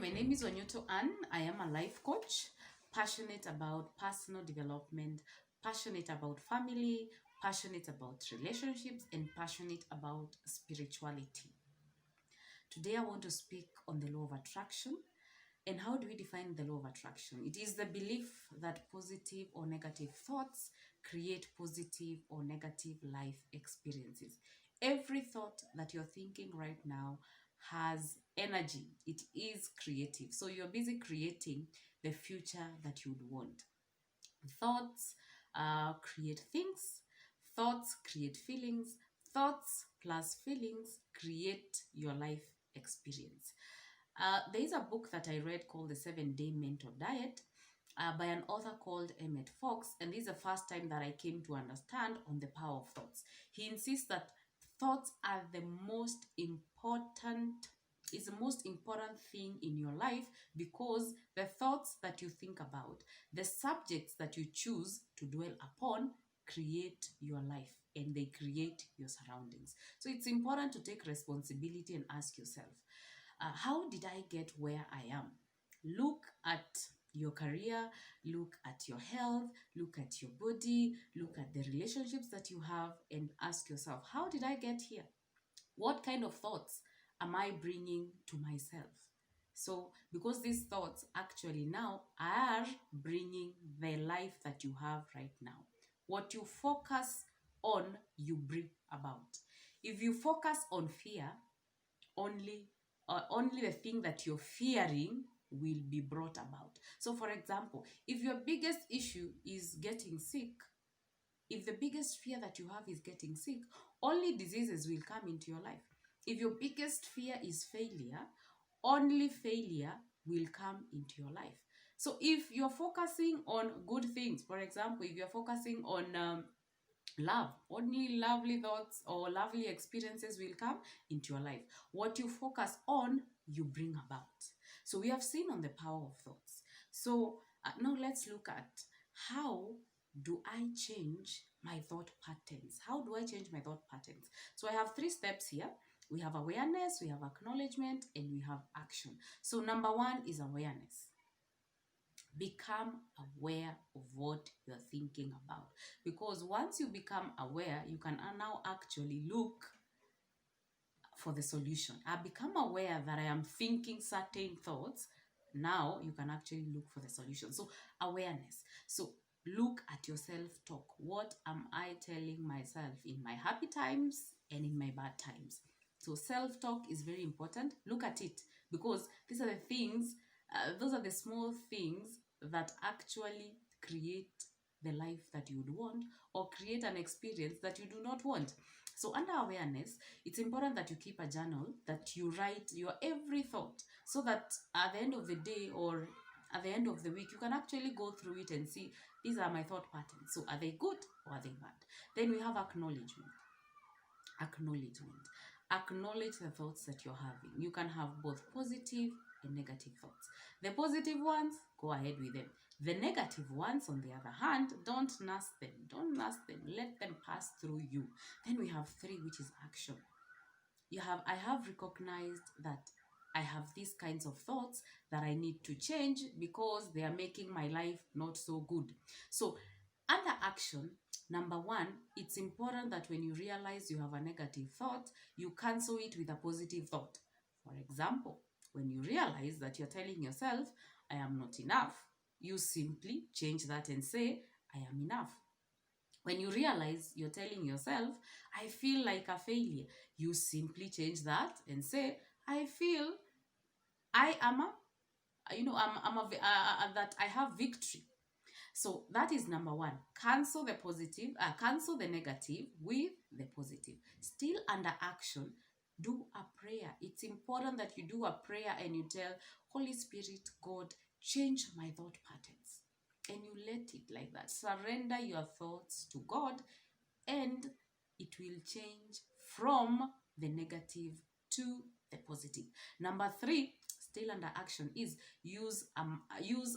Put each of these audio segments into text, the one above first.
my name is Onyuto Ann. I am a life coach, passionate about personal development, passionate about family, passionate about relationships, and passionate about spirituality. Today, I want to speak on the law of attraction. And how do we define the law of attraction? It is the belief that positive or negative thoughts create positive or negative life experiences. Every thought that you're thinking right now has energy, it is creative. So you're busy creating the future that you'd want. Thoughts create things, thoughts create feelings, thoughts plus feelings create your life experience. There is a book that I read called The 7-Day Mental Diet by an author called Emmett Fox, and this is the first time that I came to understand on the power of thoughts. He insists that thoughts are the most important is the most important thing in your life, because the thoughts that you think about, the subjects that you choose to dwell upon, create your life and they create your surroundings. So it's important to take responsibility and ask yourself, how did I get where I am? Look at your career, look at your health, look at your body, look at the relationships that you have, and ask yourself, how did I get here? What kind of thoughts am I bringing to myself? So, because these thoughts actually now are bringing the life that you have right now. What you focus on, you bring about. If you focus on fear, only the thing that you're fearing will be brought about. So, for example, if your biggest issue is getting sick, if the biggest fear that you have is getting sick, only diseases will come into your life. If your biggest fear is failure, only failure will come into your life. So if you're focusing on good things, for example, if you're focusing on love, only lovely thoughts or lovely experiences will come into your life. What you focus on, you bring about. So we have seen on the power of thoughts. So now let's look at how do I change my thought patterns? How do I change my thought patterns? So I have 3 steps here. We have awareness, we have acknowledgement, and we have action. So number 1 is awareness. Become aware of what you're thinking about, because once you become aware, you can now actually look for the solution. I become aware that I am thinking certain thoughts. Now you can actually look for the solution. So awareness. So look at your self-talk. What am I telling myself in my happy times and in my bad times? So self-talk is very important. Look at it, because these are the things, those are the small things that actually create the life that you would want, or create an experience that you do not want. So under awareness, it's important that you keep a journal, that you write your every thought, so that at the end of the day or at the end of the week, you can actually go through it and see, these are my thought patterns. So are they good or are they bad? Then we have acknowledgement. Acknowledge the thoughts that you're having. You can have both positive and negative thoughts. The positive ones, go ahead with them. The negative ones, on the other hand, don't nurse them. Let them pass through you. Then we have 3, which is action. I have recognized that I have these kinds of thoughts that I need to change because they are making my life not so good. So under action, number 1, it's important that when you realize you have a negative thought, you cancel it with a positive thought. For example, when you realize that you're telling yourself, I am not enough, you simply change that and say, I am enough. When you realize you're telling yourself, I feel like a failure, you simply change that and say, I feel I am that I have victory. So that is number 1. Cancel the negative with the positive. Still under action, do a prayer. It's important that you do a prayer and you tell Holy Spirit, God, change my thought patterns. And you let it like that. Surrender your thoughts to God, and it will change from the negative to the positive. Number 3, still under action, is use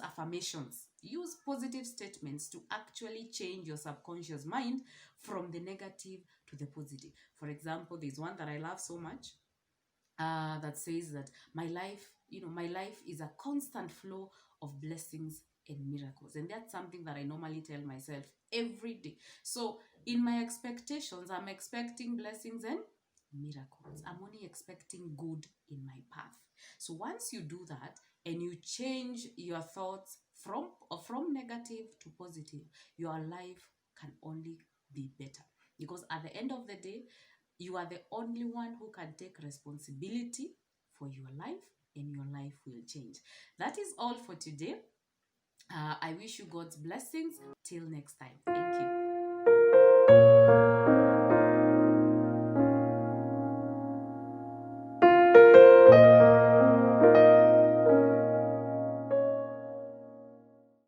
affirmations. Use positive statements to actually change your subconscious mind from the negative to the positive. For example, there's one that I love so much that says that my life my life is a constant flow of blessings and miracles. And that's something that I normally tell myself every day. So in my expectations, I'm expecting blessings and miracles. I'm only expecting good in my path. So once you do that and you change your thoughts from negative to positive, your life can only be better. Because at the end of the day, you are the only one who can take responsibility for your life, and your life will change. That is all for today. I wish you God's blessings. Till next time. Thank you.